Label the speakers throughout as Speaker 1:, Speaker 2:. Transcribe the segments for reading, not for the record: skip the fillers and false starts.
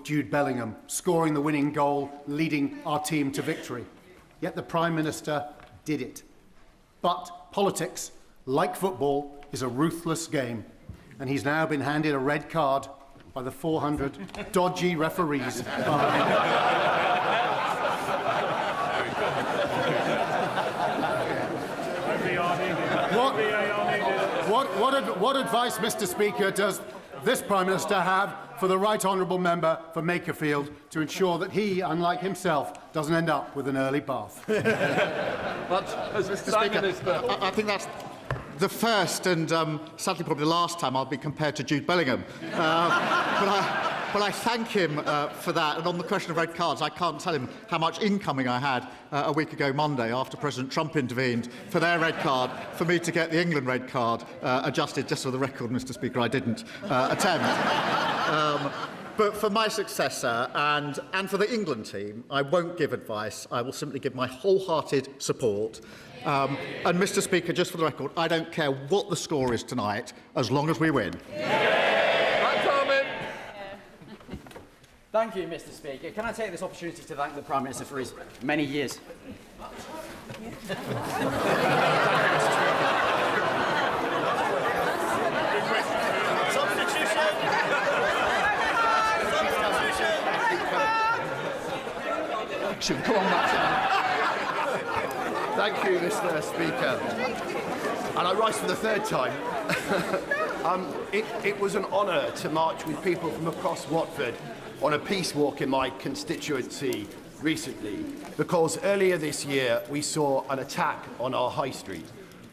Speaker 1: Jude Bellingham scoring the winning goal, leading our team to victory. Yet the Prime Minister did it. But politics, like football, is a ruthless game, and he's now been handed a red card by the 400 dodgy referees. What advice, Mr. Speaker, does this Prime Minister have for the Right Honourable Member for Makerfield to ensure that he, unlike himself, doesn't end up with an early bath?
Speaker 2: But, as Mr. Speaker, I think that's the first and sadly probably the last time I'll be compared to Jude Bellingham. But I thank him for that. And on the question of red cards, I can't tell him how much incoming I had a week ago Monday after President Trump intervened for their red card, for me to get the England red card adjusted. Just for the record, Mr. Speaker, I didn't attempt. But for my successor and for the England team, I won't give advice. I will simply give my wholehearted support. And, Mr. Speaker, just for the record, I don't care what the score is tonight, as long as we win.
Speaker 3: Thank you, Mr. Speaker. Can I take this opportunity to thank the Prime Minister for his many years?
Speaker 4: Thank you, Mr. Speaker. And I rise for the third time. It was an honour to march with people from across Watford on a peace walk in my constituency recently, because earlier this year we saw an attack on our high street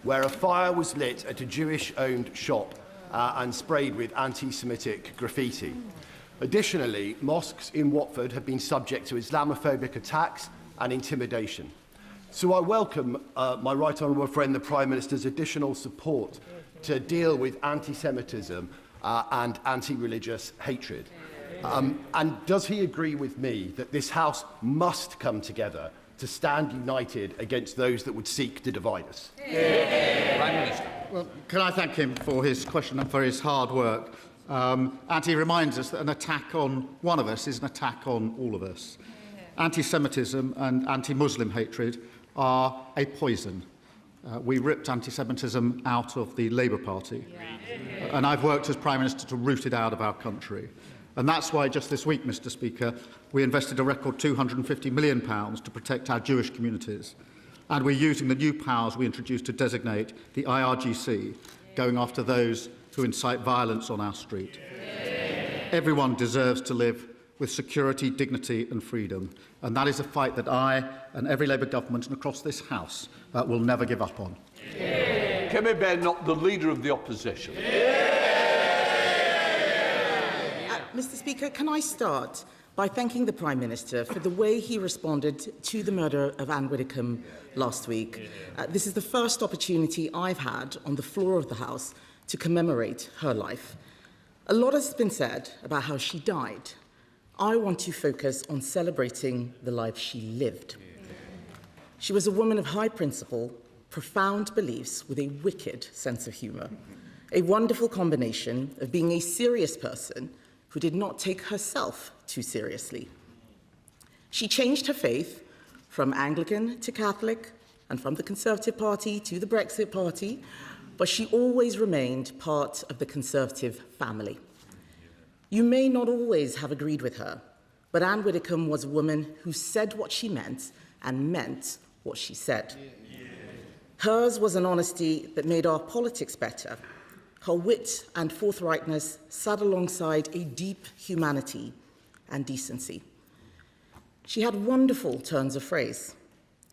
Speaker 4: where a fire was lit at a Jewish-owned shop and sprayed with anti-Semitic graffiti. Additionally, mosques in Watford have been subject to Islamophobic attacks and intimidation. So I welcome my Right Honourable friend, the Prime Minister's additional support to deal with anti-Semitism and anti-religious hatred. And does he agree with me that this House must come together to stand united against those that would seek to divide us?
Speaker 2: Prime Minister. Well, can I thank him for his question and for his hard work? And he reminds us that an attack on one of us is an attack on all of us. Anti-Semitism and anti-Muslim hatred are a poison. We ripped anti-Semitism out of the Labour Party, and I've worked as Prime Minister to root it out of our country. And that's why just this week, Mr. Speaker, we invested a record £250 million to protect our Jewish communities. And we're using the new powers we introduced to designate the IRGC, going after those who incite violence on our street. Everyone deserves to live with security, dignity and freedom. And that is a fight that I and every Labour government and across this House will never give up on.
Speaker 5: Kemi Bennett, the Leader of the Opposition.
Speaker 6: Mr. Speaker, can I start by thanking the Prime Minister for the way he responded to the murder of Anne Widdecombe last week. This is the first opportunity I've had on the floor of the House to commemorate her life. A lot has been said about how she died. I want to focus on celebrating the life she lived. She was a woman of high principle, profound beliefs with a wicked sense of humour, a wonderful combination of being a serious person who did not take herself too seriously. She changed her faith from Anglican to Catholic and from the Conservative Party to the Brexit Party, but she always remained part of the Conservative family. You may not always have agreed with her, but Anne Widdecombe was a woman who said what she meant and meant what she said. Hers was an honesty that made our politics better. Her wit and forthrightness sat alongside a deep humanity and decency. She had wonderful turns of phrase.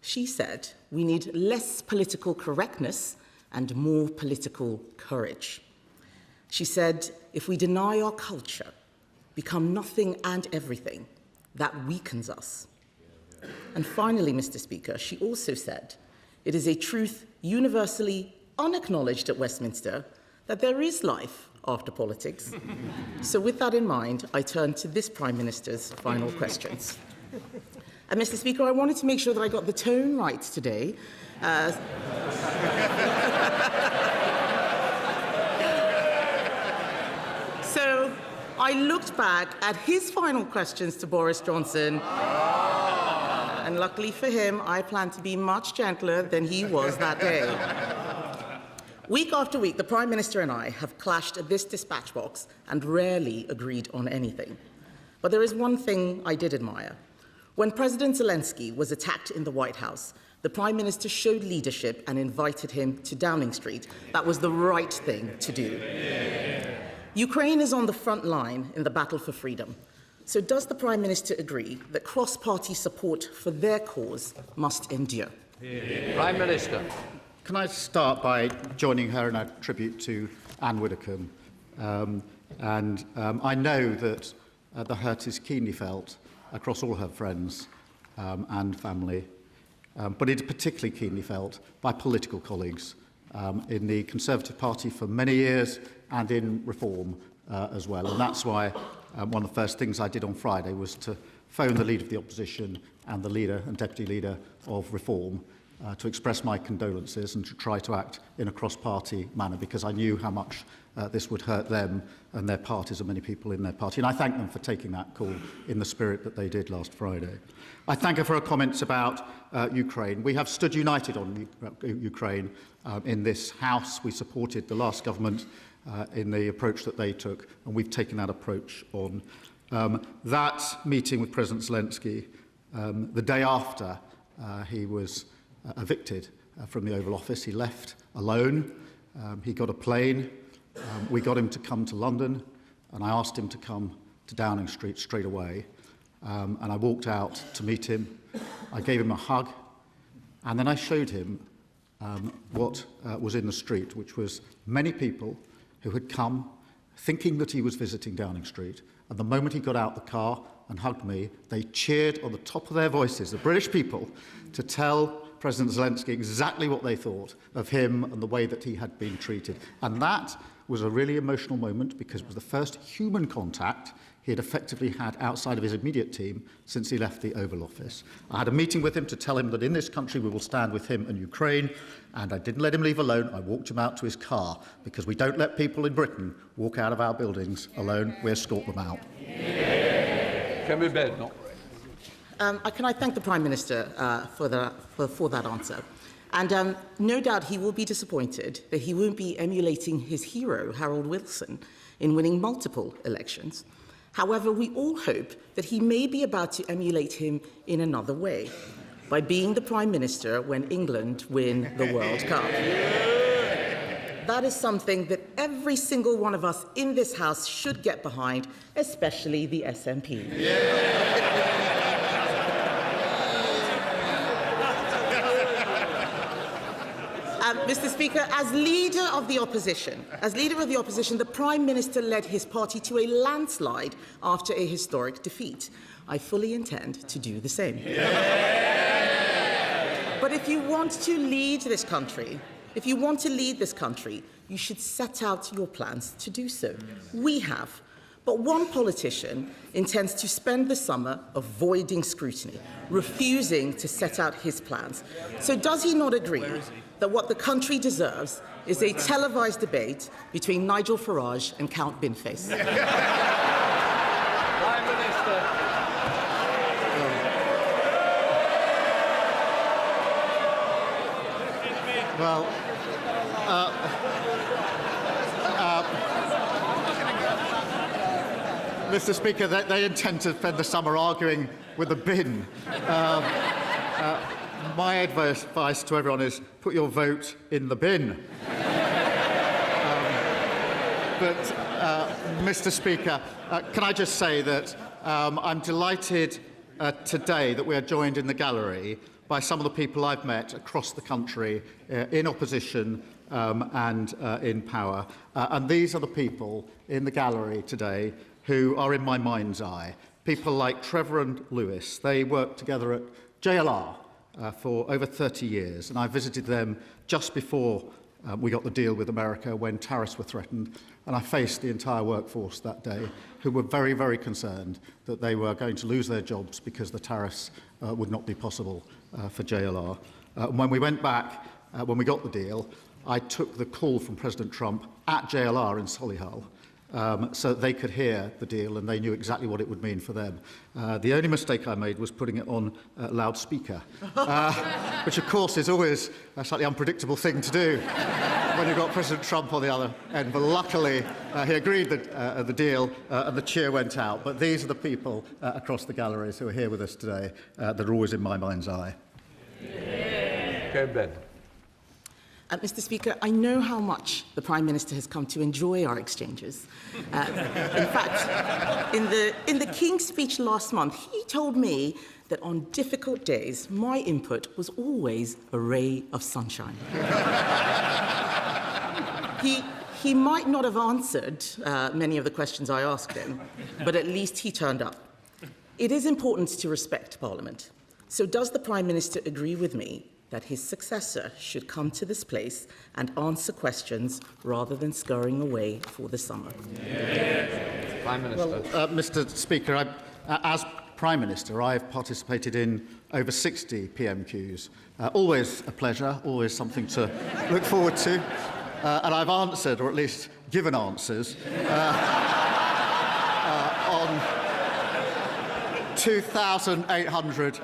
Speaker 6: She said, we need less political correctness and more political courage. She said, if we deny our culture, become nothing and everything, that weakens us. And finally, Mr. Speaker, she also said, it is a truth universally unacknowledged at Westminster that there is life after politics. So with that in mind, I turn to this Prime Minister's final questions. And Mr. Speaker, I wanted to make sure that I got the tone right today. So I looked back at his final questions to Boris Johnson, and luckily for him, I plan to be much gentler than he was that day. Week after week, the Prime Minister and I have clashed at this dispatch box and rarely agreed on anything. But there is one thing I did admire. When President Zelensky was attacked in the White House, the Prime Minister showed leadership and invited him to Downing Street. That was the right thing to do. Ukraine is on the front line in the battle for freedom. So does the Prime Minister agree that cross-party support for their cause must endure?
Speaker 5: Prime Minister.
Speaker 2: Can I start by joining her in a tribute to Anne Widdecombe? I know that the hurt is keenly felt across all her friends and family, but it is particularly keenly felt by political colleagues in the Conservative Party for many years and in Reform as well. And that's why one of the first things I did on Friday was to phone the Leader of the Opposition and the Leader and Deputy Leader of Reform to express my condolences and to try to act in a cross-party manner, because I knew how much this would hurt them and their parties and many people in their party. And I thank them for taking that call in the spirit that they did last Friday. I thank her for her comments about Ukraine. We have stood united on Ukraine in this House. We supported the last government in the approach that they took, and we've taken that approach on. That meeting with President Zelensky, the day after he was evicted from the Oval Office, he left alone. He got a plane. We got him to come to London, and I asked him to come to Downing Street straight away. And I walked out to meet him. I gave him a hug, and then I showed him what was in the street, which was many people who had come thinking that he was visiting Downing Street. And the moment he got out the car and hugged me, they cheered on the top of their voices, the British people, to tell President Zelensky exactly what they thought of him and the way that he had been treated. And that was a really emotional moment, because it was the first human contact he had effectively had outside of his immediate team since he left the Oval Office. I had a meeting with him to tell him that in this country we will stand with him and Ukraine, and I didn't let him leave alone. I walked him out to his car, because we don't let people in Britain walk out of our buildings alone. We escort them out.
Speaker 5: Can we bed now?
Speaker 6: Can I thank the Prime Minister for that answer? And no doubt he will be disappointed that he won't be emulating his hero, Harold Wilson, in winning multiple elections. However, we all hope that he may be about to emulate him in another way, by being the Prime Minister when England win the World Cup. That is something that every single one of us in this House should get behind, especially the SNP. Mr. Speaker, as leader of the opposition, the Prime Minister led his party to a landslide after a historic defeat. I fully intend to do the same. But if you want to lead this country, you should set out your plans to do so. We have. But one politician intends to spend the summer avoiding scrutiny, refusing to set out his plans. So does he not agree that what the country deserves is a televised debate between Nigel Farage and Count Binface?
Speaker 5: Prime Minister.
Speaker 2: Well, Mr. Speaker, they intend to spend the summer arguing with a bin. My advice to everyone is put your vote in the bin. Mr. Speaker, can I just say that I'm delighted today that we are joined in the gallery by some of the people I've met across the country in opposition and in power. And these are the people in the gallery today who are in my mind's eye. People like Trevor and Lewis. They worked together at JLR for over 30 years, and I visited them just before we got the deal with America, when tariffs were threatened, and I faced the entire workforce that day, who were very, very concerned that they were going to lose their jobs because the tariffs would not be possible for JLR. When we went back, when we got the deal, I took the call from President Trump at JLR in Solihull so that they could hear the deal and they knew exactly what it would mean for them. The only mistake I made was putting it on loudspeaker, which of course is always a slightly unpredictable thing to do when you've got President Trump on the other end. But luckily, he agreed the deal and the cheer went out. But these are the people across the galleries who are here with us today that are always in my mind's eye.
Speaker 5: Okay, Ben.
Speaker 6: Mr. Speaker, I know how much the Prime Minister has come to enjoy our exchanges. In fact, in the King's speech last month, he told me that on difficult days, my input was always a ray of sunshine. He might not have answered many of the questions I asked him, but at least he turned up. It is important to respect Parliament. So does the Prime Minister agree with me that his successor should come to this place and answer questions rather than scurrying away for the summer?
Speaker 5: Yes. Prime Minister.
Speaker 2: Well, Mr. Speaker, as Prime Minister, I've participated in over 60 PMQs. Always a pleasure, always something to look forward to. And I've answered, or at least given answers, on 2,800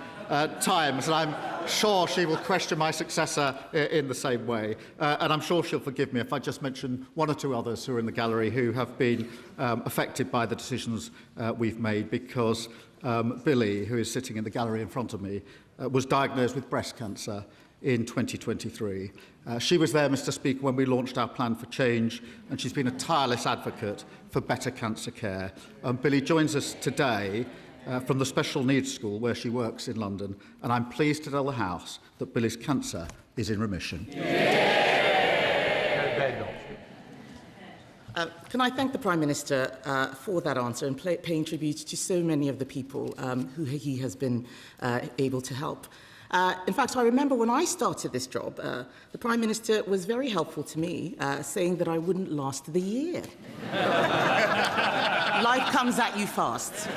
Speaker 2: times. And I'm sure she will question my successor in the same way. And I'm sure she'll forgive me if I just mention one or two others who are in the gallery who have been affected by the decisions we've made, because Billy, who is sitting in the gallery in front of me, was diagnosed with breast cancer in 2023. She was there, Mr. Speaker, when we launched our plan for change, and she's been a tireless advocate for better cancer care. Billy joins us today from the special needs school where she works in London, and I'm pleased to tell the House that Billy's cancer is in remission.
Speaker 6: Can I thank the Prime Minister for that answer and paying tribute to so many of the people who he has been able to help. In fact, I remember when I started this job, the Prime Minister was very helpful to me, saying that I wouldn't last the year. Life comes at you fast.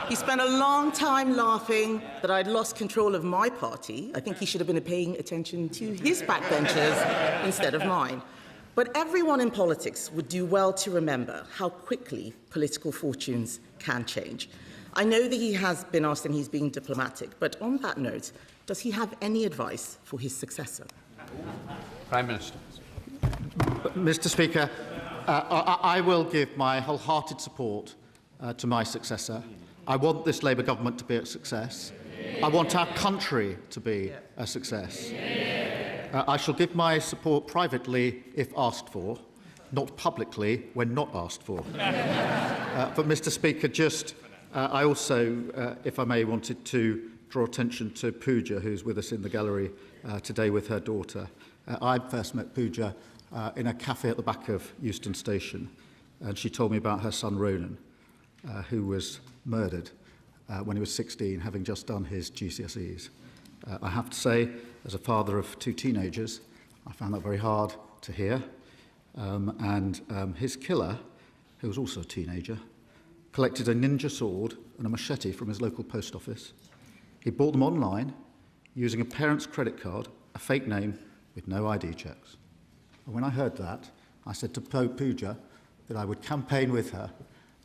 Speaker 6: He spent a long time laughing that I'd lost control of my party. I think he should have been paying attention to his backbenchers instead of mine. But everyone in politics would do well to remember how quickly political fortunes can change. I know that he has been asked and he's being diplomatic, but on that note, does he have any advice for his successor?
Speaker 5: Prime Minister.
Speaker 2: Mr. Speaker, I will give my wholehearted support to my successor. I want this Labour government to be a success. I want our country to be a success. I shall give my support privately if asked for, not publicly when not asked for. But, Mr. Speaker, I also, if I may, wanted to draw attention to Pooja, who's with us in the gallery today with her daughter. I first met Pooja in a cafe at the back of Euston Station, and she told me about her son Ronan, who was murdered when he was 16, having just done his GCSEs. I have to say, as a father of two teenagers, I found that very hard to hear. His killer, who was also a teenager, collected a ninja sword and a machete from his local post office. He bought them online using a parent's credit card, a fake name with no ID checks. And when I heard that, I said to Pooja that I would campaign with her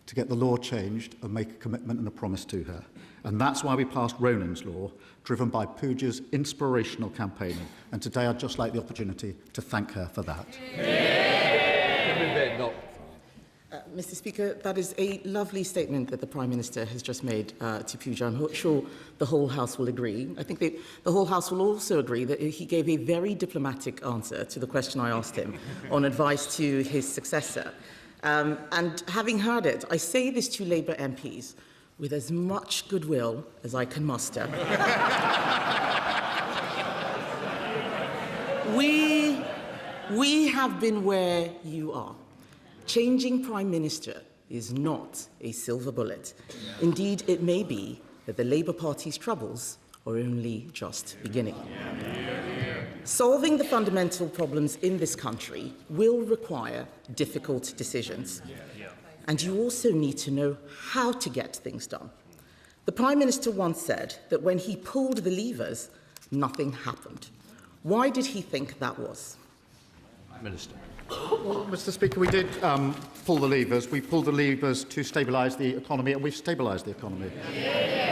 Speaker 2: to get the law changed and make a commitment and a promise to her. And that's why we passed Ronan's Law, driven by Pooja's inspirational campaigning. And today I'd just like the opportunity to thank her for that.
Speaker 6: Mr. Speaker, that is a lovely statement that the Prime Minister has just made to Pooja. I'm sure the whole House will agree. I think the whole House will also agree that he gave a very diplomatic answer to the question I asked him on advice to his successor. And having heard it, I say this to Labour MPs with as much goodwill as I can muster. We have been where you are. Changing Prime Minister is not a silver bullet. Indeed, it may be that the Labour Party's troubles are only just beginning. Solving the fundamental problems in this country will require difficult decisions. And you also need to know how to get things done. The Prime Minister once said that when he pulled the levers, nothing happened. Why did he think that was?
Speaker 5: Minister.
Speaker 2: Well, Mr. Speaker, we did pull the levers. We pulled the levers to stabilise the economy, and we've stabilised the economy.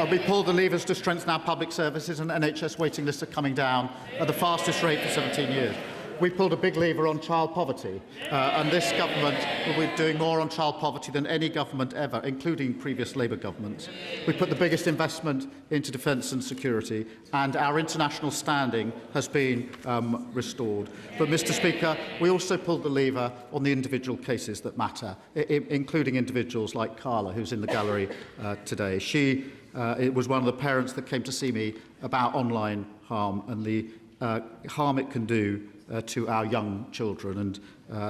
Speaker 2: We pulled the levers to strengthen our public services, and NHS waiting lists are coming down at the fastest rate for 17 years. We pulled a big lever on child poverty, and this government will be doing more on child poverty than any government ever, including previous Labour governments. We put the biggest investment into defence and security, and our international standing has been restored. But, Mr. Speaker, we also pulled the lever on the individual cases that matter, including individuals like Carla, who's in the gallery today. It was one of the parents that came to see me about online harm and the harm it can do to our young children, and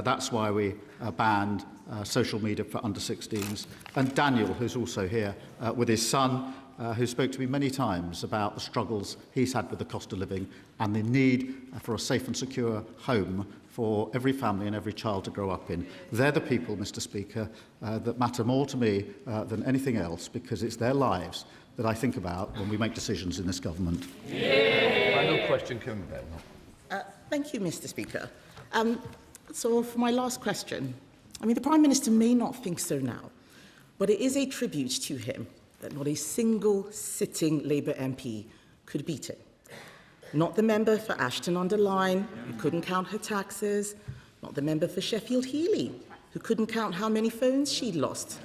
Speaker 2: that's why we banned social media for under-16s. And Daniel, who's also here with his son, who spoke to me many times about the struggles he's had with the cost of living and the need for a safe and secure home for every family and every child to grow up in. They're the people, Mr. Speaker, that matter more to me than anything else, because it's their lives that I think about when we make decisions in this government.
Speaker 5: Final question, Keir Starmer.
Speaker 6: Thank you, Mr. Speaker. So for my last question, the Prime Minister may not think so now, but it is a tribute to him that not a single sitting Labour MP could beat him. Not the member for Ashton-under-Lyne, who couldn't count her taxes, not the member for Sheffield-Heeley, who couldn't count how many phones she'd lost,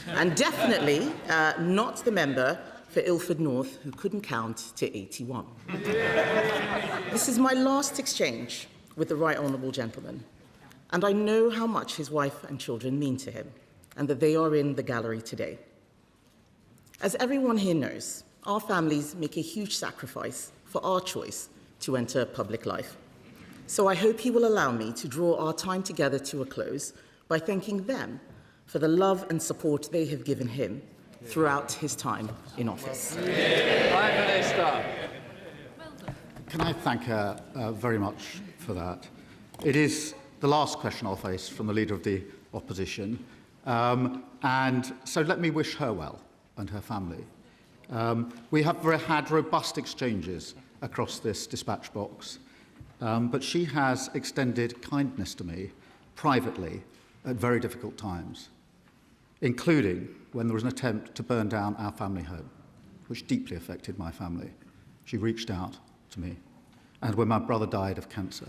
Speaker 6: and definitely not the member for Ilford North, who couldn't count to 81. This is my last exchange with the right honourable gentleman, and I know how much his wife and children mean to him, and that they are in the gallery today. As everyone here knows, our families make a huge sacrifice for our choice to enter public life. So I hope he will allow me to draw our time together to a close by thanking them for the love and support they have given him throughout his time in office.
Speaker 5: Prime Minister.
Speaker 2: Can I thank her very much for that? It is the last question I'll face from the Leader of the Opposition, and so let me wish her well and her family. We have had robust exchanges across this dispatch box, but she has extended kindness to me privately at very difficult times, including when there was an attempt to burn down our family home, which deeply affected my family. She reached out to me. And when my brother died of cancer,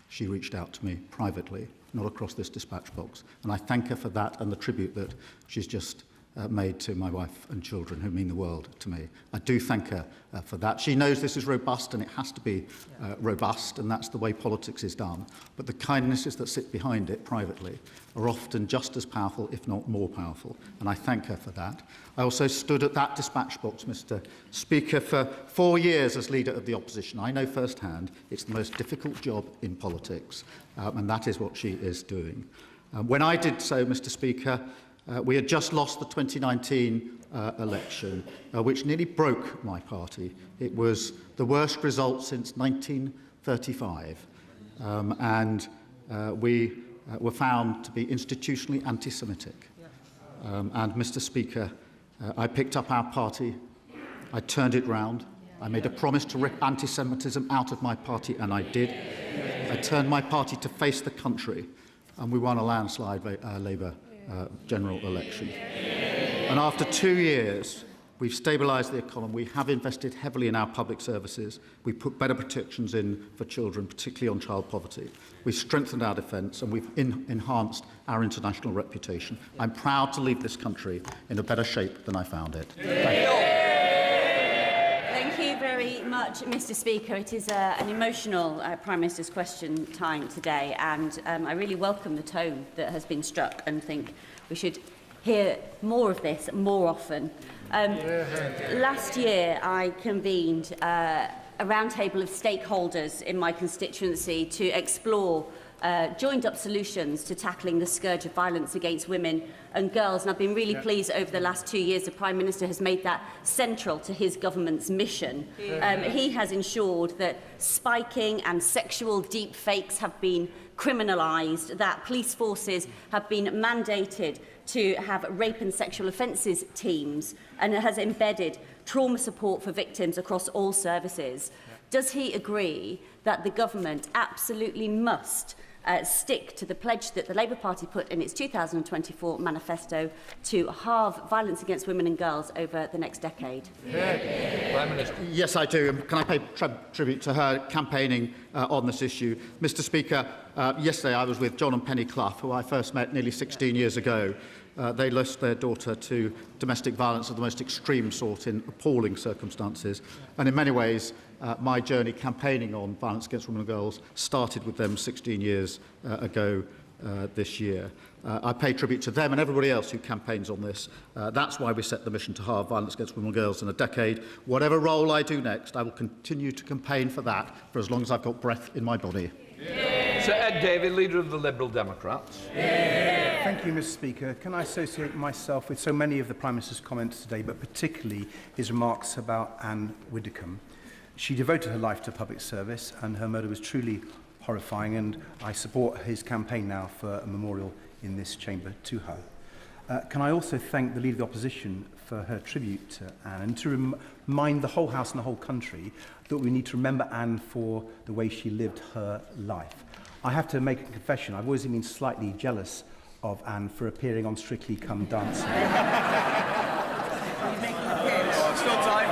Speaker 2: she reached out to me privately, not across this dispatch box. And I thank her for that and the tribute that she's just made to my wife and children, who mean the world to me. I do thank her for that. She knows this is robust, and it has to be robust, and that's the way politics is done. But the kindnesses that sit behind it privately are often just as powerful, if not more powerful, and I thank her for that. I also stood at that dispatch box, Mr. Speaker, for 4 years as Leader of the Opposition. I know firsthand it's the most difficult job in politics, and that is what she is doing. When I did so, Mr. Speaker, we had just lost the 2019 election, which nearly broke my party. It was the worst result since 1935, and we were found to be institutionally anti-Semitic. And, Mr. Speaker, I picked up our party, I turned it round, I made a promise to rip anti-Semitism out of my party, and I did. I turned my party to face the country, and we won a landslide Labour general election. And after 2 years, we've stabilised the economy. We have invested heavily in our public services. We put better protections in for children, particularly on child poverty. We've strengthened our defence, and we've enhanced our international reputation. I'm proud to leave this country in a better shape than I found it. Thank you.
Speaker 7: Thank you very much, Mr. Speaker. It is an emotional Prime Minister's question time today, and I really welcome the tone that has been struck and think we should hear more of this more often. Last year, I convened a roundtable of stakeholders in my constituency to explore joined-up solutions to tackling the scourge of violence against women and girls. And I've been really pleased over the last 2 years the Prime Minister has made that central to his government's mission. He has ensured that spiking and sexual deep fakes have been criminalised, that police forces have been mandated to have rape and sexual offences teams, and it has embedded trauma support for victims across all services. Does he agree that the government absolutely must stick to the pledge that the Labour Party put in its 2024 manifesto to halve violence against women and girls over the next decade?
Speaker 5: Prime Minister.
Speaker 2: Yes, I do. Can I pay tribute to her campaigning on this issue? Mr. Speaker, yesterday I was with John and Penny Clough, who I first met nearly 16 years ago. They lost their daughter to domestic violence of the most extreme sort in appalling circumstances. And in many ways, my journey campaigning on violence against women and girls started with them 16 years ago this year. I pay tribute to them and everybody else who campaigns on this. That's why we set the mission to halve violence against women and girls in a decade. Whatever role I do next, I will continue to campaign for that for as long as I've got breath in my body.
Speaker 5: Sir Ed Davey, Leader of the Liberal Democrats.
Speaker 8: Thank you, Mr. Speaker. Can I associate myself with so many of the Prime Minister's comments today, but particularly his remarks about Anne Widdecombe? She devoted her life to public service, and her murder was truly horrifying, and I support his campaign now for a memorial in this chamber to her. Can I also thank the Leader of the Opposition for her tribute to Anne, and to remind the whole House and the whole country that we need to remember Anne for the way she lived her life. I have to make a confession. I've always been slightly jealous of Anne for appearing on Strictly Come Dancing.
Speaker 3: Still time.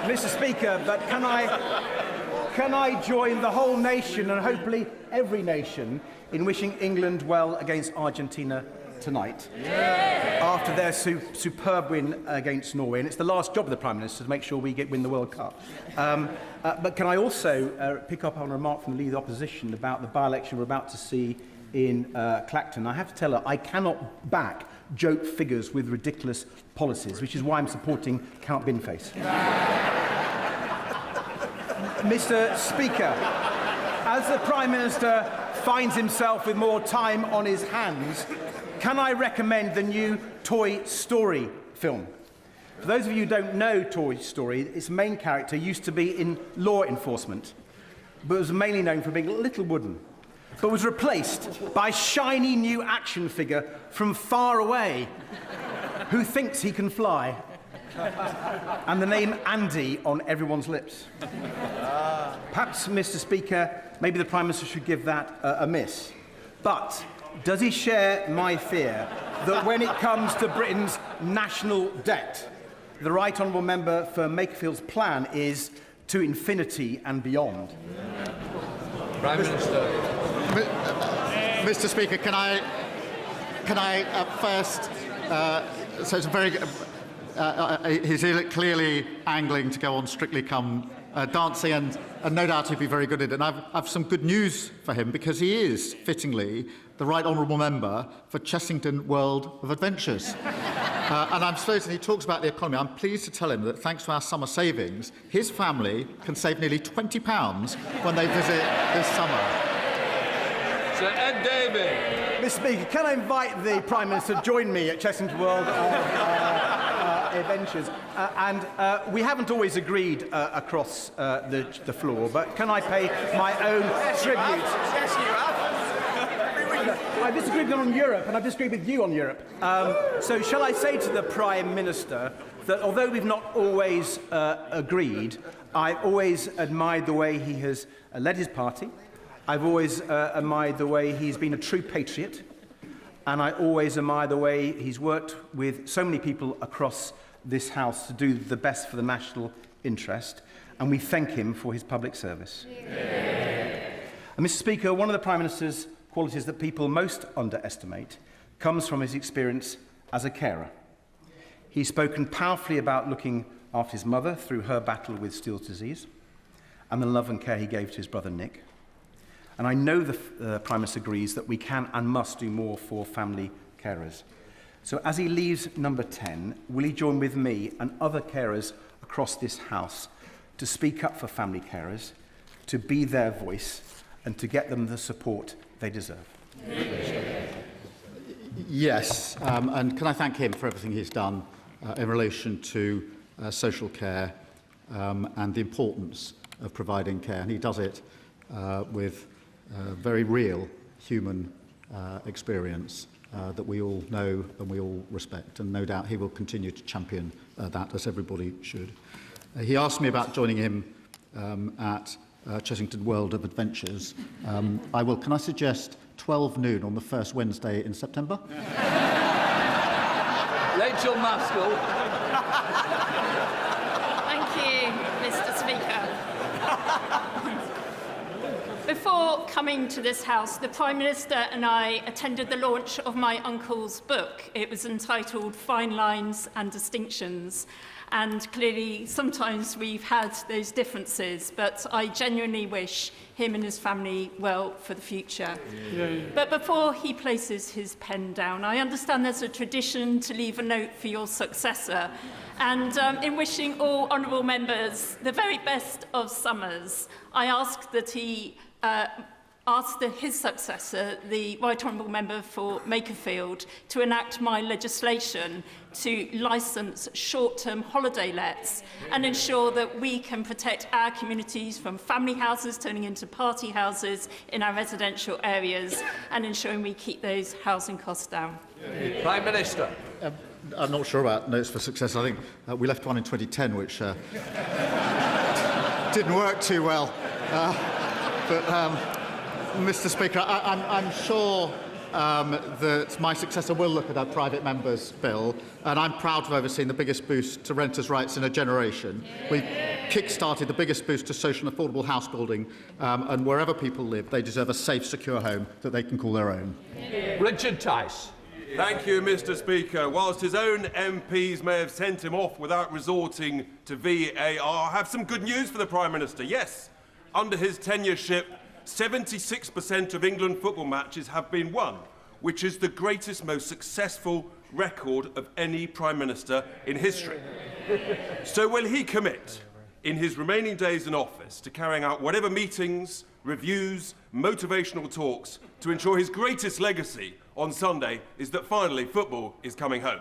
Speaker 8: Mr. Speaker, but can I join the whole nation, and hopefully every nation, in wishing England well against Argentina tonight, after their superb win against Norway? And it's the last job of the Prime Minister to make sure we win the World Cup. But can I also pick up on a remark from the Leader of the Opposition about the by-election we're about to see in Clacton? I have to tell her I cannot back joke figures with ridiculous policies, which is why I'm supporting Count Binface. Mr. Speaker, as the Prime Minister finds himself with more time on his hands, can I recommend the new Toy Story film? For those of you who don't know Toy Story, its main character used to be in law enforcement, but was mainly known for being a little wooden, but was replaced by a shiny new action figure from far away who thinks he can fly. And the name Andy on everyone's lips. Perhaps, Mr. Speaker, maybe the Prime Minister should give that a miss. But does he share my fear that when it comes to Britain's national debt, the Right Honourable Member for Makerfield's plan is to infinity and beyond?
Speaker 5: Prime Minister.
Speaker 2: Mr. Speaker, can I first? So it's a very. He's clearly angling to go on Strictly Come Dancing, and no doubt he'd be very good at it. And I've some good news for him, because he is, fittingly, the Right Honourable Member for Chessington World of Adventures. And I'm certain he talks about the economy. I'm pleased to tell him that thanks to our summer savings, his family can save nearly £20 when they visit this summer.
Speaker 5: Sir Ed Davey.
Speaker 8: Mr. Speaker, can I invite the Prime Minister to join me at Chessington World Adventures? We haven't always agreed across the floor, but can I pay my own tribute?
Speaker 3: Yes, you have.
Speaker 8: I've disagreed with them on Europe, and I've disagreed with you on Europe. So shall I say to the Prime Minister that although we've not always agreed, I've always admired the way he has led his party. I've always admired the way he's been a true patriot, and I always admire the way he's worked with so many people across this House to do the best for the national interest, and we thank him for his public service. And Mr. Speaker, one of the Prime Minister's qualities that people most underestimate comes from his experience as a carer. He's spoken powerfully about looking after his mother through her battle with Still's disease, and the love and care he gave to his brother Nick. And I know the Prime Minister agrees that we can and must do more for family carers. So as he leaves number 10, will he join with me and other carers across this House to speak up for family carers, to be their voice, and to get them the support they deserve?
Speaker 2: Yes, and can I thank him for everything he's done in relation to social care and the importance of providing care. And he does it with very real human experience that we all know and we all respect, and no doubt he will continue to champion that, as everybody should. He asked me about joining him at Chessington World of Adventures. Can I suggest 12 noon on the first Wednesday in September?
Speaker 5: Rachel Maskell.
Speaker 9: Thank you, Mr. Speaker. Before coming to this House, the Prime Minister and I attended the launch of my uncle's book. It was entitled Fine Lines and Distinctions. And clearly, sometimes we've had those differences, but I genuinely wish him and his family well for the future. But before he places his pen down, I understand there's a tradition to leave a note for your successor. And in wishing all honourable members the very best of summers, I ask that he his successor, the Right Honourable Member for Makerfield, to enact my legislation to licence short-term holiday lets and ensure that we can protect our communities from family houses turning into party houses in our residential areas and ensuring we keep those housing costs down.
Speaker 5: Prime Minister.
Speaker 2: I'm not sure about notes for success. I think we left one in 2010, which didn't work too well. Mr. Speaker, I'm sure that my successor will look at our private members' bill, and I'm proud to have overseen the biggest boost to renters' rights in a generation. We've kick-started the biggest boost to social and affordable house building, and wherever people live, they deserve a safe, secure home that they can call their own.
Speaker 5: Richard Tice.
Speaker 10: Thank you, Mr. Speaker. Whilst his own MPs may have sent him off without resorting to VAR, I have some good news for the Prime Minister. Yes, under his tenureship, 76% of England football matches have been won, which is the greatest, most successful record of any Prime Minister in history. So will he commit, in his remaining days in office, to carrying out whatever meetings, reviews, motivational talks to ensure his greatest legacy on Sunday is that finally football is coming home?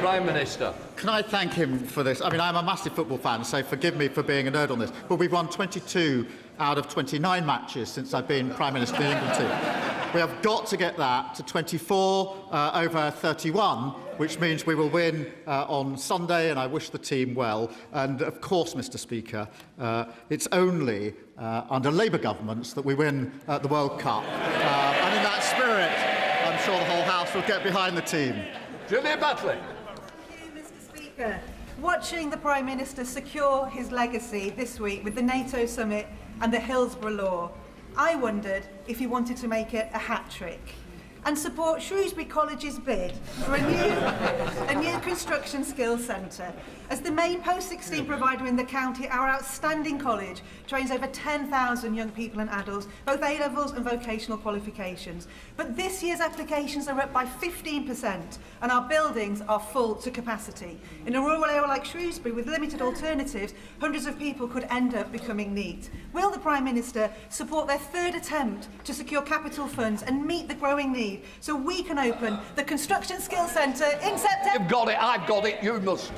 Speaker 5: Prime Minister.
Speaker 2: Can I thank him for this? I mean, I'm a massive football fan, so forgive me for being a nerd on this, but we've won 22 out of 29 matches since I've been Prime Minister of the England team. We have got to get that to 24 over 31, which means we will win on Sunday, and I wish the team well. And of course, Mr. Speaker, it's only under Labour governments that we win the World Cup. And in that spirit, I'm sure the whole House will get behind the team.
Speaker 5: Julia Batley.
Speaker 11: Thank you, Mr. Speaker. Watching the Prime Minister secure his legacy this week with the NATO summit and the Hillsborough Law, I wondered if he wanted to make it a hat-trick and support Shrewsbury College's bid for a new construction skills centre. As the main post-16 provider in the county, our outstanding college trains over 10,000 young people and adults, both A-levels and vocational qualifications. But this year's applications are up by 15% and our buildings are full to capacity. In a rural area like Shrewsbury with limited alternatives, hundreds of people could end up becoming NEET. Will the Prime Minister support their third attempt to secure capital funds and meet the growing need so we can open the Construction Skills Centre in September?
Speaker 5: You've got it, I've got it, you must.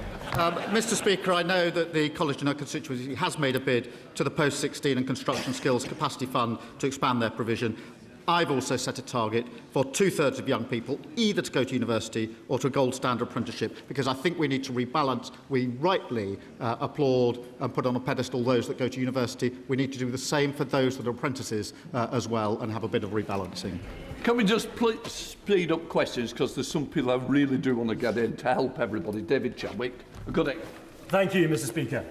Speaker 2: Mr. Speaker, I know that the college in our constituency has made a bid to the Post-16 and Construction Skills Capacity Fund to expand their provision. I've also set a target for 2/3 of young people either to go to university or to a gold standard apprenticeship, because I think we need to rebalance. We rightly applaud and put on a pedestal those that go to university. We need to do the same for those that are apprentices as well, and have a bit of rebalancing.
Speaker 5: Can we just speed up questions, because there's some people I really do want to get in to help everybody. David Chadwick. Good day.
Speaker 12: Thank you, Mr. Speaker.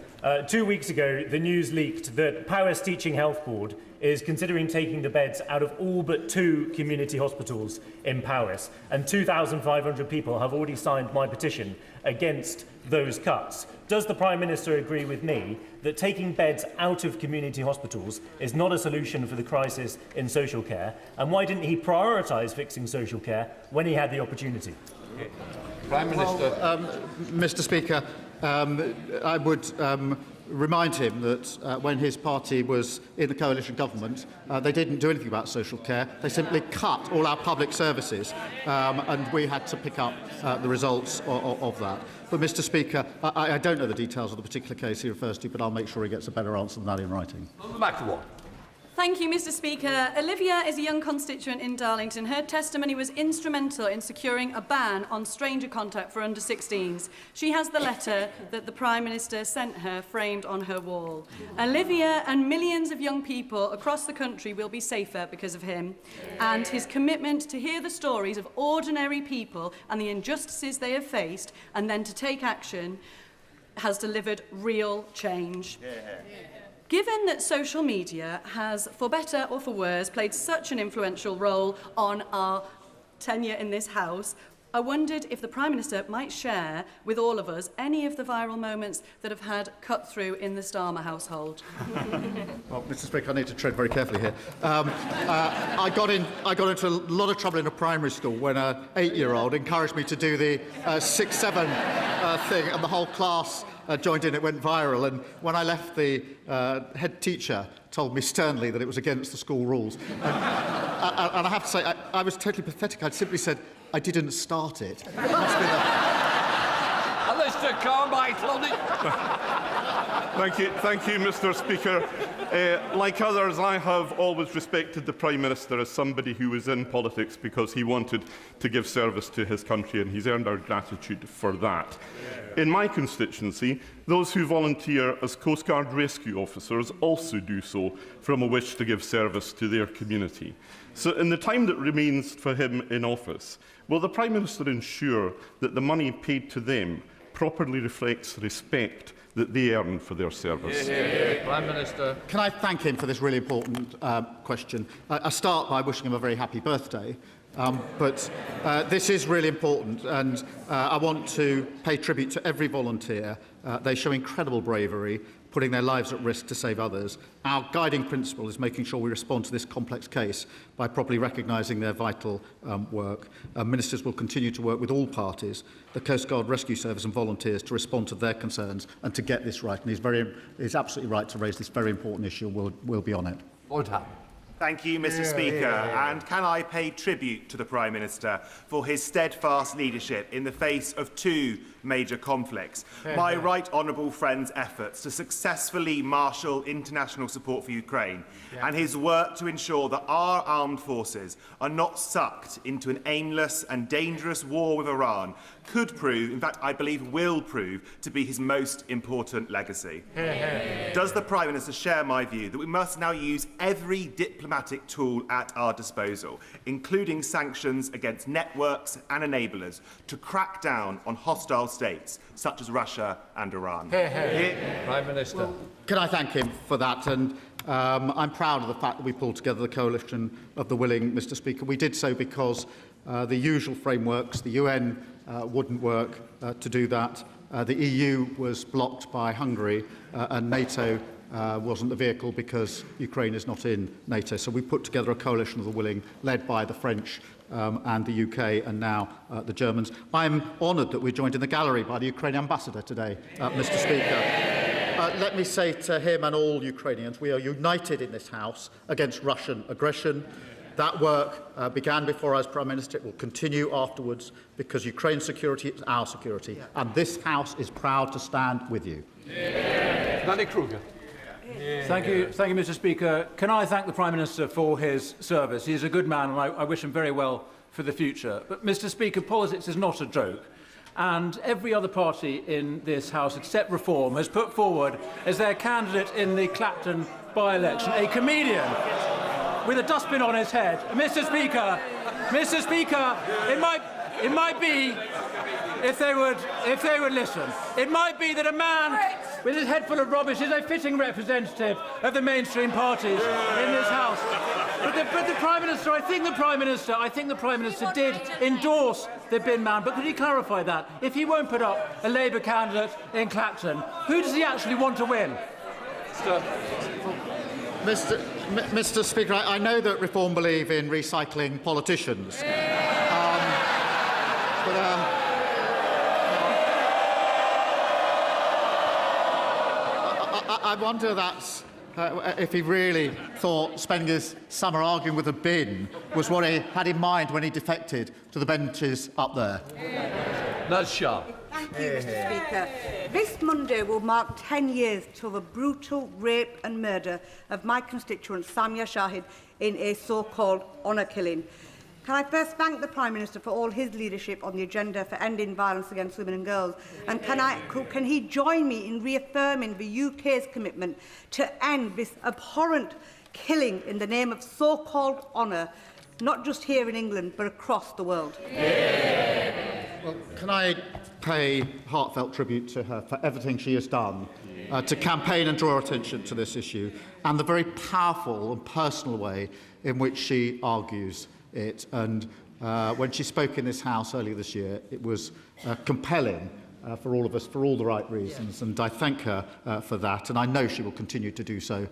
Speaker 12: 2 weeks ago, the news leaked that Powys Teaching Health Board is considering taking the beds out of all but 2 community hospitals in Powys, and 2,500 people have already signed my petition against those cuts. Does the Prime Minister agree with me that taking beds out of community hospitals is not a solution for the crisis in social care, and why didn't he prioritise fixing social care when he had the opportunity?
Speaker 5: Prime Minister.
Speaker 2: Mr. Speaker, I would remind him that when his party was in the coalition government, they didn't do anything about social care. They simply cut all our public services, and we had to pick up the results of that. But, Mr. Speaker, I don't know the details of the particular case he refers to, but I'll make sure he gets a better answer than that in writing.
Speaker 5: Back to one.
Speaker 13: Thank you, Mr. Speaker. Olivia is a young constituent in Darlington. Her testimony was instrumental in securing a ban on stranger contact for under-16s. She has the letter that the Prime Minister sent her framed on her wall. Olivia and millions of young people across the country will be safer because of him. And his commitment to hear the stories of ordinary people and the injustices they have faced and then to take action has delivered real change. Given that social media has, for better or for worse, played such an influential role on our tenure in this House, I wondered if the Prime Minister might share with all of us any of the viral moments that have had cut through in the Starmer household.
Speaker 2: Well, Mr. Speaker, I need to tread very carefully here. I got into a lot of trouble in a primary school when an 8-year-old encouraged me to do the 6-7 thing, and the whole class joined in. It went viral, and when I left, the head teacher told me sternly that it was against the school rules. And I have to say, I was totally pathetic. I'd simply said, I didn't start it. It must be
Speaker 5: Alistair Carmichael on it.
Speaker 14: Thank you, Mr. Speaker. Like others, I have always respected the Prime Minister as somebody who was in politics because he wanted to give service to his country, and he's earned our gratitude for that. In my constituency, those who volunteer as Coast Guard rescue officers also do so from a wish to give service to their community. So in the time that remains for him in office, will the Prime Minister ensure that the money paid to them properly reflects the respect that they earn for their service?
Speaker 5: Prime Minister.
Speaker 2: Can I thank him for this really important question? I start by wishing him a very happy birthday. But this is really important, and I want to pay tribute to every volunteer. They show incredible bravery, putting their lives at risk to save others. Our guiding principle is making sure we respond to this complex case by properly recognising their vital work. Ministers will continue to work with all parties, the Coast Guard Rescue Service and volunteers, to respond to their concerns and to get this right. And he's absolutely right to raise this very important issue. We'll be on it.
Speaker 15: Thank you, Mr. Speaker. And can I pay tribute to the Prime Minister for his steadfast leadership in the face of two major conflicts. My right honourable friend's efforts to successfully marshal international support for Ukraine and his work to ensure that our armed forces are not sucked into an aimless and dangerous war with Iran could prove, in fact I believe will prove, to be his most important legacy. Does the Prime Minister share my view that we must now use every diplomatic tool at our disposal, including sanctions against networks and enablers, to crack down on hostile states such as Russia and Iran?
Speaker 5: Prime Minister.
Speaker 2: Well, can I thank him for that? And I'm proud of the fact that we pulled together the coalition of the willing, Mr. Speaker. We did so because the usual frameworks, the UN wouldn't work to do that. The EU was blocked by Hungary, and NATO wasn't the vehicle because Ukraine is not in NATO. So we put together a coalition of the willing, led by the French and the UK, and now the Germans. I'm honoured that we're joined in the gallery by the Ukrainian ambassador today, Mr. Speaker. Let me say to him and all Ukrainians, we are united in this House against Russian aggression. That work began before I was Prime Minister. It will continue afterwards because Ukraine's security is our security, and this House is proud to stand with you.
Speaker 5: Danny Kruger.
Speaker 8: Thank you, Mr. Speaker. Can I thank the Prime Minister for his service? He is a good man, and I wish him very well for the future. But, Mr. Speaker, politics is not a joke. And every other party in this House, except Reform, has put forward as their candidate in the Clapton by-election a comedian with a dustbin on his head. Mr. Speaker, it might be, if they would listen, it might be that a man with his head full of rubbish is a fitting representative of the mainstream parties in this House. But the Prime Minister, I think the Prime Minister did endorse the bin man. But could he clarify that? If he won't put up a Labour candidate in Clapton, who does he actually want to win?
Speaker 2: Mr. Speaker, I know that Reform believe in recycling politicians. I wonder that's if he really thought spending his summer arguing with a bin was what he had in mind when he defected to the benches up there.
Speaker 5: That's sharp.
Speaker 16: Thank you, Mr. Speaker. This Monday will mark 10 years till the brutal rape and murder of my constituent Samia Shahid in a so-called honour killing. Can I first thank the Prime Minister for all his leadership on the agenda for ending violence against women and girls? And can he join me in reaffirming the UK's commitment to end this abhorrent killing in the name of so-called honour, not just here in England, but across the world?
Speaker 2: Well, can I pay heartfelt tribute to her for everything she has done to campaign and draw attention to this issue, and the very powerful and personal way in which she argues it. And when she spoke in this House earlier this year, it was compelling for all of us, for all the right reasons, and I thank her for that, and I know she will continue to do so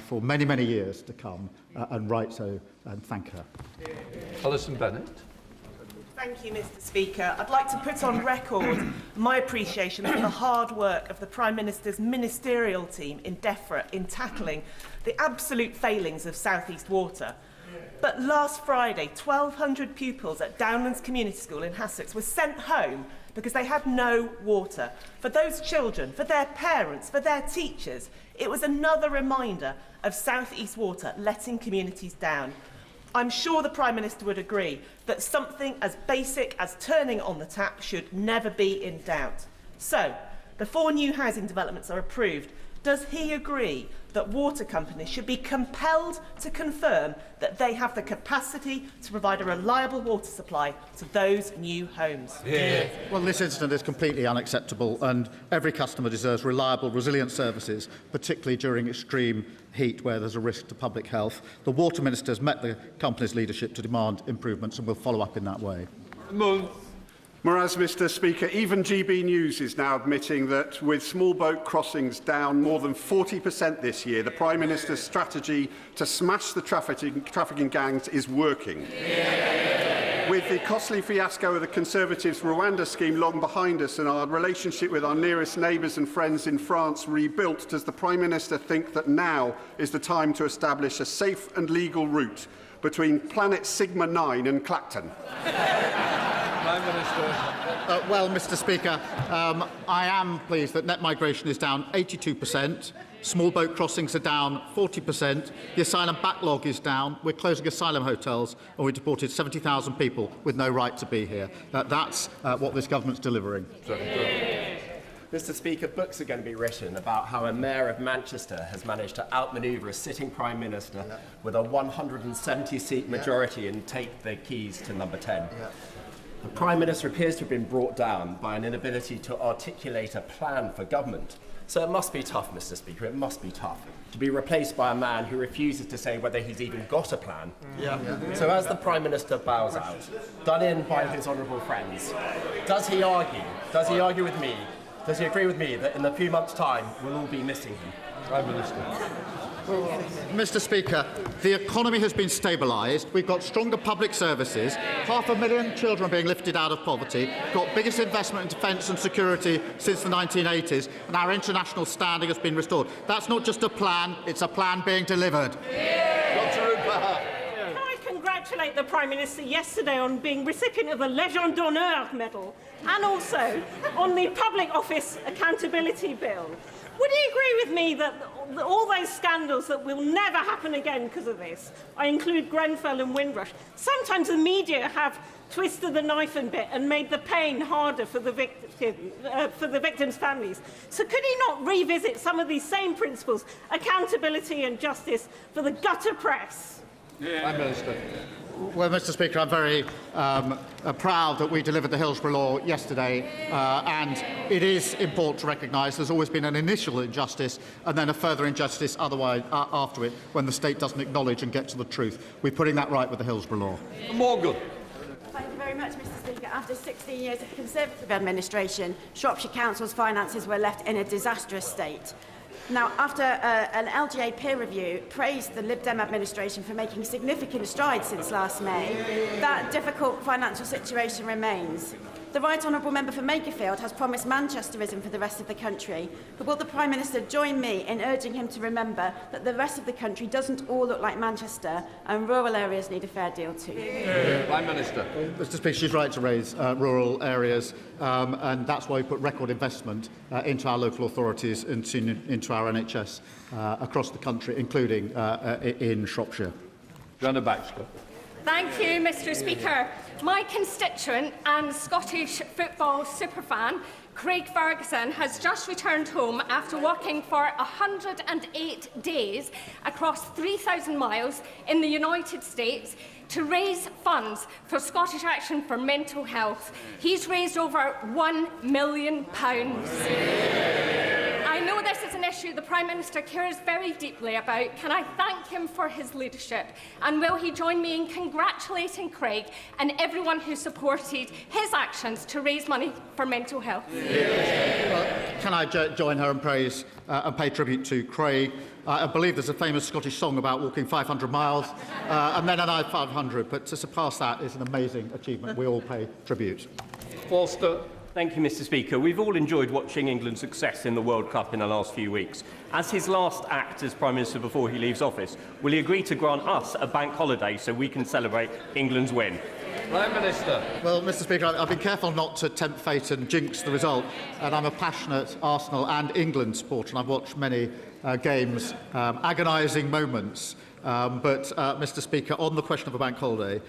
Speaker 2: for many, many years to come, and right so, and thank her.
Speaker 5: Alison Bennett.
Speaker 17: Thank you, Mr. Speaker. I'd like to put on record my appreciation for the hard work of the Prime Minister's ministerial team in DEFRA in tackling the absolute failings of South East Water. But last Friday, 1,200 pupils at Downlands Community School in Hassocks were sent home because they had no water. For those children, for their parents, for their teachers, it was another reminder of South East Water letting communities down. I'm sure the Prime Minister would agree that something as basic as turning on the tap should never be in doubt. So, before new housing developments are approved, does he agree that water companies should be compelled to confirm that they have the capacity to provide a reliable water supply to those new homes?
Speaker 2: Yeah. Well, this incident is completely unacceptable, and every customer deserves reliable, resilient services, particularly during extreme heat where there's a risk to public health. The Water Minister has met the company's leadership to demand improvements and will follow up in that way.
Speaker 18: Whereas, Mr. Speaker, even GB News is now admitting that with small boat crossings down more than 40% this year, the Prime Minister's strategy to smash the trafficking gangs is working. Yeah. With the costly fiasco of the Conservatives' Rwanda scheme long behind us and our relationship with our nearest neighbours and friends in France rebuilt, does the Prime Minister think that now is the time to establish a safe and legal route between Planet Sigma 9 and Clacton?
Speaker 5: Prime Minister.
Speaker 2: Well, Mr. Speaker, I am pleased that net migration is down 82%, small boat crossings are down 40%, the asylum backlog is down, we're closing asylum hotels, and we deported 70,000 people with no right to be here. That's what this government's delivering.
Speaker 19: Mr. Speaker, books are going to be written about how a mayor of Manchester has managed to outmanoeuvre a sitting Prime Minister with a 170-seat majority and take the keys to number 10. The Prime Minister appears to have been brought down by an inability to articulate a plan for government. So it must be tough, Mr. Speaker, it must be tough to be replaced by a man who refuses to say whether he's even got a plan. So as the Prime Minister bows out, done in by his honourable friends, does he argue with me, does he agree with me that in a few months' time we'll all be missing him?
Speaker 5: Prime Minister.
Speaker 2: Well, Mr. Speaker, the economy has been stabilised. We've got stronger public services, 500,000 children being lifted out of poverty, we've got biggest investment in defence and security since the 1980s, and our international standing has been restored. That's not just a plan, it's a plan being delivered.
Speaker 20: Can I congratulate the Prime Minister yesterday on being recipient of the Légion d'honneur medal and also on the Public Office Accountability Bill? Would he agree with me that all those scandals that will never happen again because of this, I include Grenfell and Windrush, sometimes the media have twisted the knife a bit and made the pain harder for the victims' families. So could he not revisit some of these same principles, accountability and justice for the gutter press?
Speaker 2: Prime Minister. Well, Mr. Speaker, I'm very proud that we delivered the Hillsborough Law yesterday, and it is important to recognise there's always been an initial injustice and then a further injustice otherwise after it when the state doesn't acknowledge and get to the truth. We're putting that right with the Hillsborough Law.
Speaker 5: Morgan.
Speaker 21: Thank you very much, Mr. Speaker. After 16 years of Conservative administration, Shropshire Council's finances were left in a disastrous state. Now, after an LGA peer review praised the Lib Dem administration for making significant strides since last May, that difficult financial situation remains. The Right Honourable Member for Makerfield has promised Manchesterism for the rest of the country, but will the Prime Minister join me in urging him to remember that the rest of the country doesn't all look like Manchester and rural areas need a fair deal too?
Speaker 5: Prime Minister.
Speaker 2: Mr. Speaker, she's right to raise rural areas, and that's why we put record investment into our local authorities and into our NHS across the country, including in Shropshire.
Speaker 5: Joanna Baxter.
Speaker 9: Thank you, Mr. Speaker. My constituent and Scottish football superfan, Craig Ferguson, has just returned home after working for 108 days across 3,000 miles in the United States to raise funds for Scottish Action for Mental Health. He's raised over £1 million. I know this is an issue the Prime Minister cares very deeply about. Can I thank him for his leadership? And will he join me in congratulating Craig and everyone who supported his actions to raise money for mental health?
Speaker 2: Can I join her and praise and pay tribute to Craig? I believe there's a famous Scottish song about walking 500 miles and then another 500, but to surpass that is an amazing achievement. We all pay tribute.
Speaker 5: Forster.
Speaker 1: Thank you, Mr. Speaker. We've all enjoyed watching England's success in the World Cup in the last few weeks. As his last act as Prime Minister before he leaves office, will he agree to grant us a bank holiday so we can celebrate England's win?
Speaker 5: Prime Minister.
Speaker 2: Well, Mr. Speaker, I've been careful not to tempt fate and jinx the result, and I'm a passionate Arsenal and England supporter, and I've watched many games, agonising moments. But, Mr. Speaker, on the question of a bank holiday,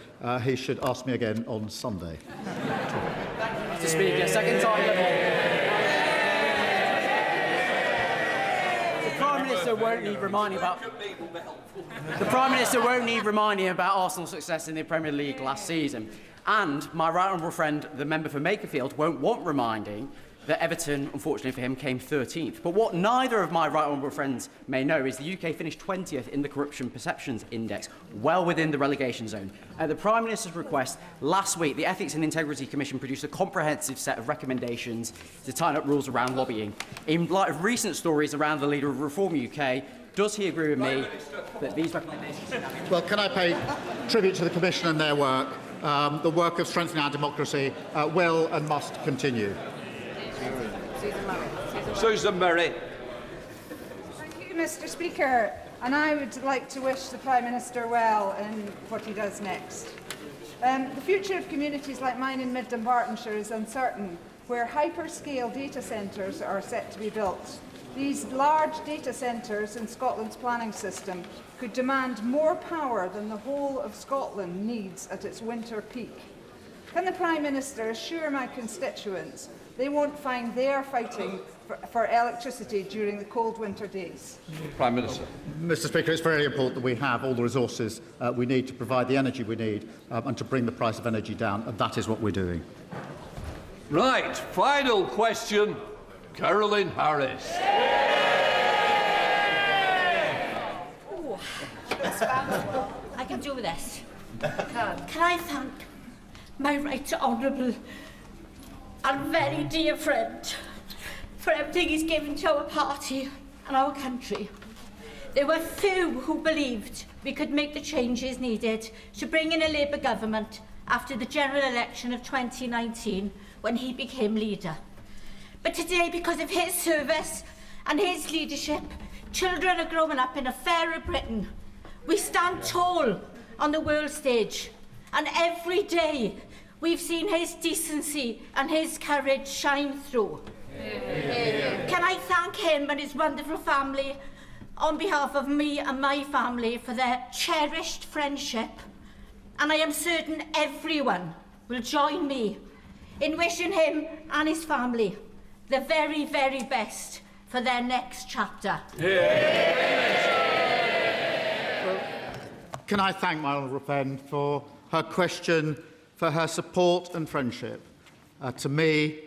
Speaker 2: he should ask me again on Sunday.
Speaker 3: Mr. Speaker, second time. The Prime Minister won't need reminding about. The Prime Minister won't need reminding about Arsenal's success in the Premier League last season, and my right honourable friend, the member for Makerfield, won't want reminding that Everton, unfortunately for him, came 13th. But what neither of my right honourable friends may know is the UK finished 20th in the Corruption Perceptions Index, well within the relegation zone. At the Prime Minister's request, last week, the Ethics and Integrity Commission produced a comprehensive set of recommendations to tighten up rules around lobbying. In light of recent stories around the leader of Reform UK, does he agree with me that these recommendations...
Speaker 2: Well, can I pay tribute to the Commission and their work? The work of strengthening our democracy will and must continue.
Speaker 5: Susan Murray.
Speaker 22: Thank you, Mr. Speaker. And I would like to wish the Prime Minister well in what he does next. The future of communities like mine in Mid Dumbartonshire is uncertain, where hyperscale data centres are set to be built. These large data centres in Scotland's planning system could demand more power than the whole of Scotland needs at its winter peak. Can the Prime Minister assure my constituents they won't find they're fighting for electricity during the cold winter days?
Speaker 5: Prime Minister.
Speaker 2: Mr. Speaker, it's very important that we have all the resources we need to provide the energy we need and to bring the price of energy down, and that is what we're doing.
Speaker 5: Right, final question, Caroline Harris.
Speaker 23: Oh, I can do this. Can I thank my right honourable and very dear friend for everything he's given to our party and our country. There were few who believed we could make the changes needed to bring in a Labour government after the general election of 2019 when he became leader. But today, because of his service and his leadership, children are growing up in a fairer Britain. We stand tall on the world stage, and every day we've seen his decency and his courage shine through. Can I thank him and his wonderful family on behalf of me and my family for their cherished friendship, and I am certain everyone will join me in wishing him and his family the very, very best for their next chapter.
Speaker 2: Can I thank my honourable friend for her question, for her support and friendship, to me,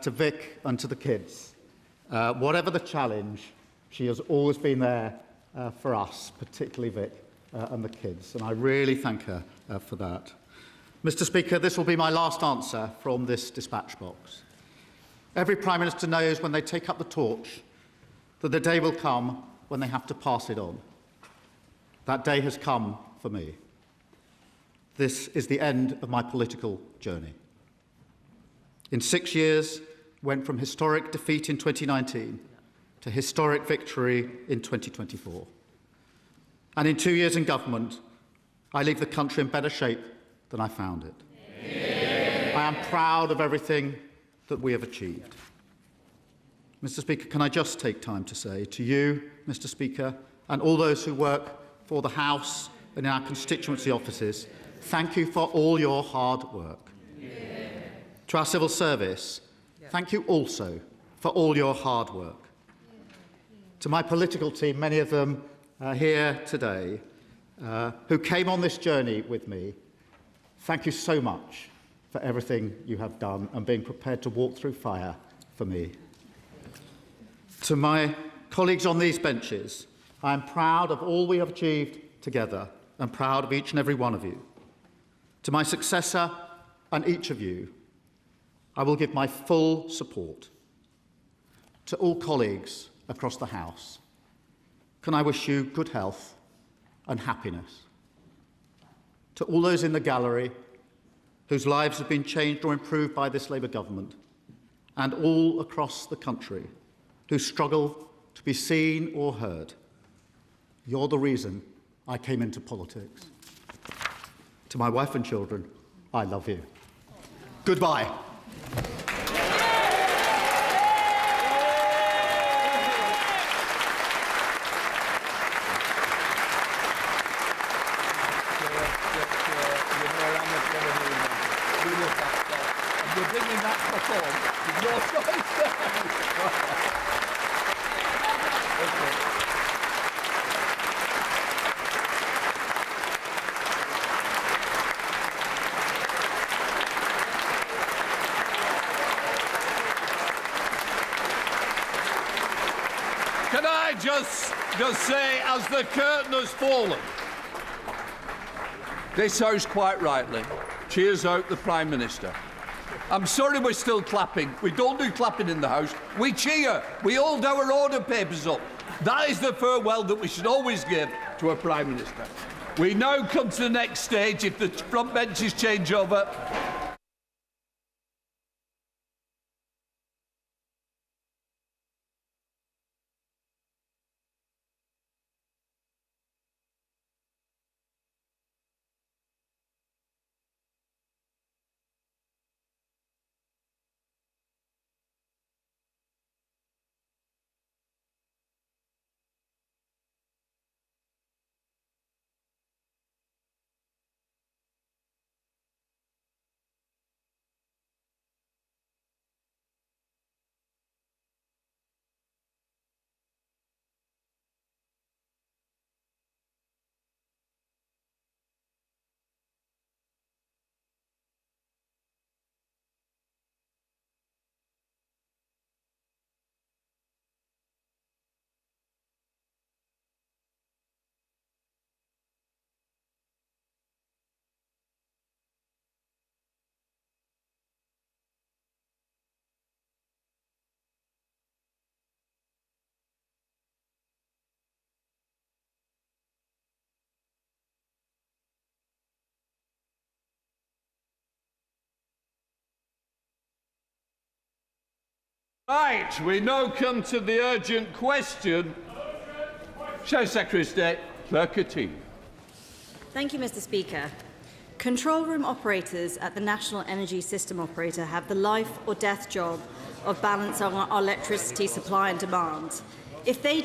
Speaker 2: to Vic and to the kids. Whatever the challenge, she has always been there for us, particularly Vic and the kids, and I really thank her for that. Mr. Speaker, this will be my last answer from this dispatch box. Every Prime Minister knows when they take up the torch that the day will come when they have to pass it on. That day has come for me. This is the end of my political journey. In 6 years, went from historic defeat in 2019 to historic victory in 2024. And in 2 years in government, I leave the country in better shape than I found it. I am proud of everything that we have achieved. Mr. Speaker, can I just take time to say to you, Mr. Speaker, and all those who work for the House and in our constituency offices, thank you for all your hard work. To our civil service, thank you also for all your hard work. To my political team, many of them here today, who came on this journey with me, thank you so much for everything you have done and being prepared to walk through fire for me. To my colleagues on these benches, I am proud of all we have achieved together and proud of each and every one of you. To my successor and each of you, I will give my full support. To all colleagues across the House, can I wish you good health and happiness. To all those in the gallery whose lives have been changed or improved by this Labour government, and all across the country who struggle to be seen or heard, you're the reason I came into politics. To my wife and children, I love you. Goodbye.
Speaker 5: You're bringing that perform. Your choice. Can I just say, as the curtain has fallen, this House quite rightly cheers out the Prime Minister. I'm sorry we're still clapping. We don't do clapping in the House. We cheer. We hold our order papers up. That is the farewell that we should always give to a Prime Minister. We now come to the next stage, if the front benches change over. Right, we now come to the urgent question. Show Secretary of State, Claire Keating.
Speaker 4: Thank you, Mr. Speaker. Control room operators at the National Energy System Operator have the life or death job of balancing our electricity supply and demand. If they